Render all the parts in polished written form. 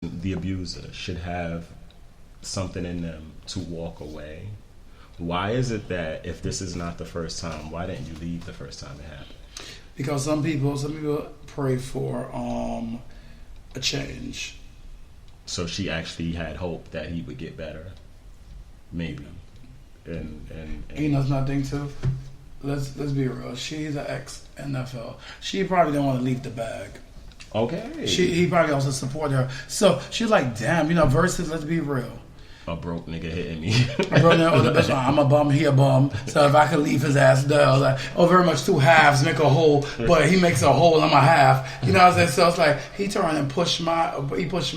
the abuser should have something in them to walk away. Why is it that if this is not the first time, why didn't you leave the first time it happened? Because some people pray for a change. So she actually had hope that he would get better, maybe. And You know, it's nothing to. Let's be real. She's an ex NFL. She probably didn't want to leave the bag. okay, He probably also supported her. So she's like, damn, versus. Let's be real. a broke nigga hitting me. I wrote down, the bitch, I'm a bum, he a bum. So if I could leave his ass down, like, very much two halves make a whole, but he makes a whole, I'm a half. You know what I'm saying? So it's like he turned and pushed my he pushed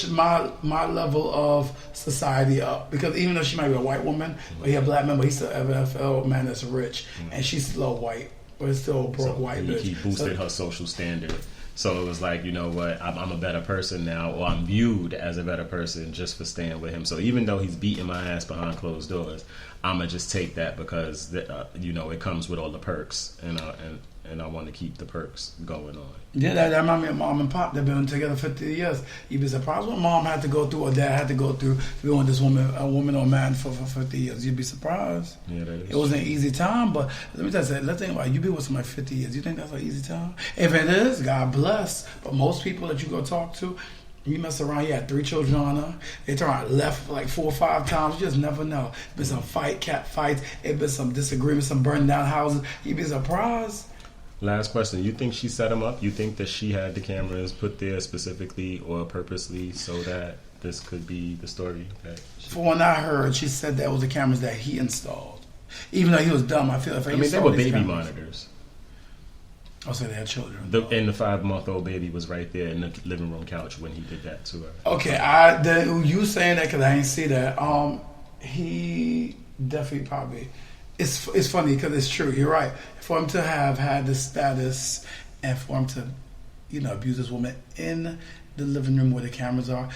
my level of society up, because even though she might be a white woman, but he a black man, but he's still an NFL man that's rich, and she's still white, but it's still a broke white bitch. He boosted her social standard. So it was like, you know what, I'm a better person now, or I'm viewed as a better person just for staying with him. So even though he's beating my ass behind closed doors, I'm going to just take that because, it comes with all the perks, and I want to keep the perks going on. Yeah, that reminds me of mom and pop. They've been together 50 years. You'd be surprised what mom had to go through or dad had to go through to be with this a woman or man for 50 years. You'd be surprised. Yeah, that is. It wasn't an easy time, but let me tell you, let's think about it. You be with somebody 50 years. You think that's an easy time? If it is, God bless. But most people that you go talk to, you mess around, you had 3 children on her. They turn out left like 4 or 5 times. You just never know. Been some cat fights. It been some disagreements, some burning down houses. You'd be surprised. Last question. You think she set him up? You think that she had the cameras put there specifically or purposely so that this could be the story? For what I heard, she said that was the cameras that he installed. Even though he was dumb, I feel like they were baby monitors. I'll say they had children. And the 5-month-old baby was right there in the living room couch when he did that to her. Okay, you saying that because I didn't see that. He definitely probably. It's funny because it's true. You're right. For him to have had this status and for him to, abuse this woman in the living room where the cameras are,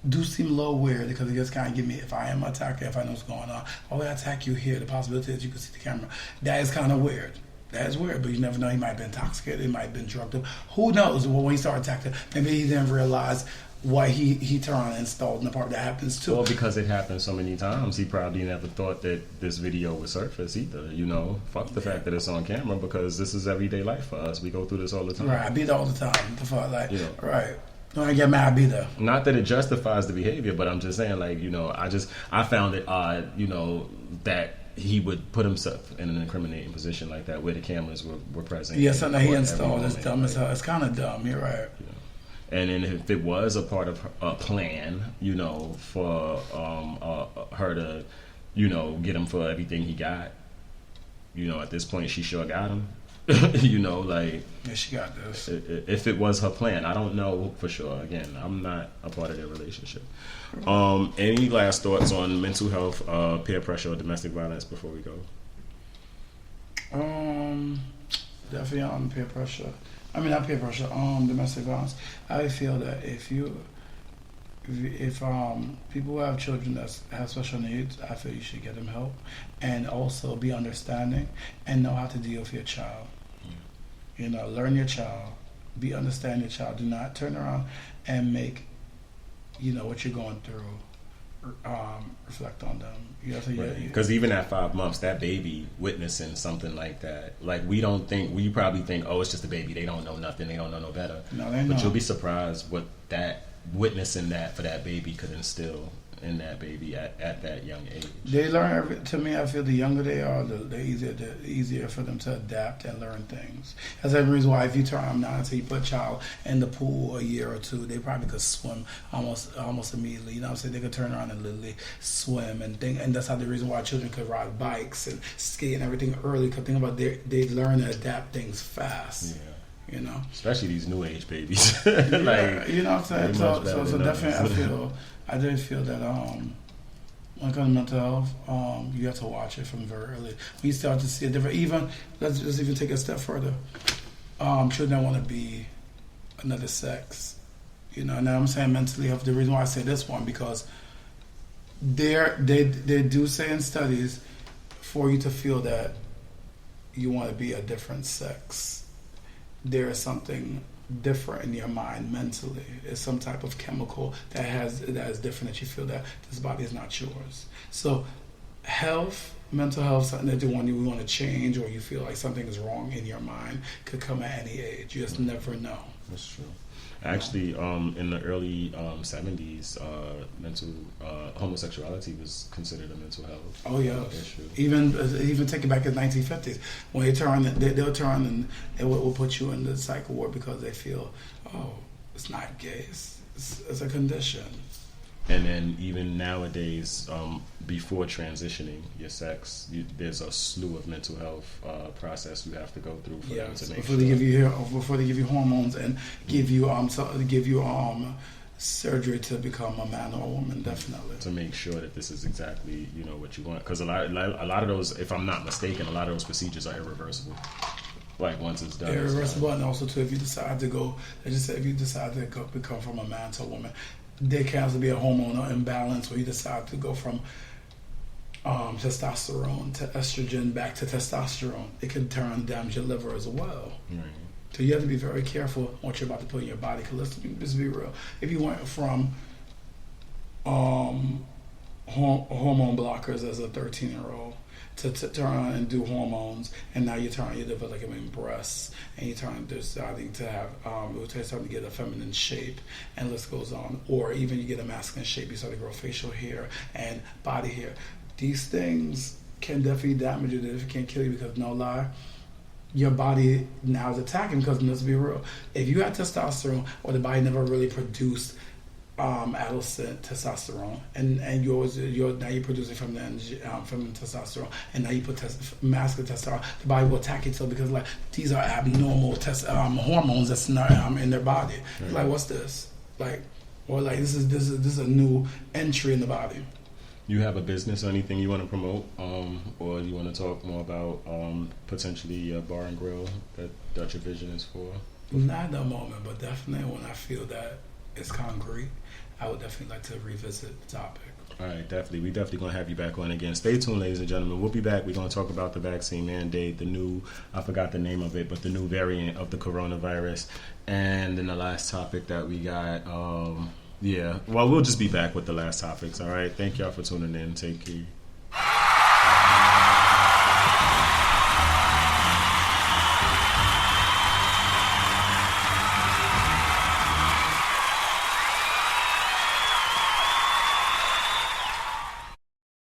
do seem a little weird, because it just kind of give me, if I am an attacker, if I know what's going on, why would I attack you here? The possibility that you can see the camera. That is kind of weird. That is weird, but you never know. He might have been intoxicated. He might have been drugged up. Who knows? Well, when he started attacking, maybe he didn't realize why he turned on and installed in the part that happens too. Well, because it happened so many times, he probably never thought that this video would surface either. Fuck the fact that it's on camera, because this is everyday life for us. We go through this all the time. Right, I beat her all the time. Right. When I get mad, I beat her. Not that it justifies the behavior, but I'm just saying, I found it odd, that he would put himself in an incriminating position like that where the cameras were present. Yeah, something that he installed is dumb as hell. It's kind of dumb. You're right. And then if it was a part of a plan, for her to, get him for everything he got, at this point she sure got him. Yeah, she got this. If it was her plan, I don't know for sure. Again, I'm not a part of their relationship. Any last thoughts on mental health, peer pressure, or domestic violence before we go? Definitely on peer pressure. I mean, not peer pressure. Domestic violence. I feel that if people who have children that have special needs, I feel you should get them help, and also be understanding and know how to deal with your child. Learn your child, understand your child. Do not turn around and make what you're going through reflect on them. Because even at 5 months, that baby witnessing something like that, we probably think, oh, it's just a baby. They don't know nothing. They don't know no better. No, they know. But you'll be surprised what witnessing that for that baby could instill in that baby at that young age. They learn to me, I feel the younger they are, the easier for them to adapt and learn things. That's the reason why if you turn them down and say you put a child in the pool a year or two, they probably could swim almost immediately. You know what I'm saying? They could turn around and literally swim and that's how the reason why children could ride bikes and skate and everything early, because think about they learn to adapt things fast. Yeah. Especially these new age babies. Yeah, you know what I'm saying? So definitely I did feel that when it comes to mental health, you have to watch it from very early. When you start to see a different, even let's just even take a step further. Children don't want to be another sex. Now I'm saying mentally health. The reason why I say this one, because they do say in studies, for you to feel that you want to be a different sex, there is something different in your mind mentally. It's some type of chemical that is different, that you feel that this body is not yours. So health, mental health, something that you want to change, or you feel like something is wrong in your mind, could come at any age. You just never know. That's true. Actually, in the early 70s, mental homosexuality was considered a mental health issue. Even take it back in the 1950s, when they'll turn and it will put you in the psych ward because they feel, oh, it's not gay, it's a condition. And then even nowadays, before transitioning your sex, there's a slew of mental health process you have to go through for them to make before they give you hormones and give you surgery to become a man or a woman, definitely, to make sure that this is exactly what you want. Because a lot of those, if I'm not mistaken, a lot of those procedures are irreversible. Like once it's done, irreversible, and also too, if you decide to go, if you decide to become from a man to a woman, there can also be a hormonal imbalance where you decide to go from testosterone to estrogen back to testosterone. It can damage your liver as well. Right. So you have to be very careful what you're about to put in your body. Because let's be real. If you went from hormone blockers as a 13-year-old to turn and do hormones, and now you're developing breasts, and you're deciding to have starting to get a feminine shape, and list goes on, or even you get a masculine shape, you start to grow facial hair and body hair. These things can definitely damage you. If it can't kill you, because no lie, your body now is attacking. Because let's be real, if you had testosterone, or the body never really produced adolescent testosterone, and now you're producing from testosterone, and now you put masculine testosterone, the body will attack itself, because like these are abnormal hormones that's not in their body. Right. Like, what's this? Like, or like this is a new entry in the body. You have a business or anything you want to promote, or you want to talk more about potentially a bar and grill that your vision is for? Not at the moment, but definitely when I feel that it's concrete, I would definitely like to revisit the topic. All right, definitely. We definitely going to have you back on again. Stay tuned, ladies and gentlemen. We'll be back. We're going to talk about the vaccine mandate, the new, I forgot the name of it, but the new variant of the coronavirus. And then the last topic that we got, we'll just be back with the last topics. All right. Thank y'all for tuning in. Take care.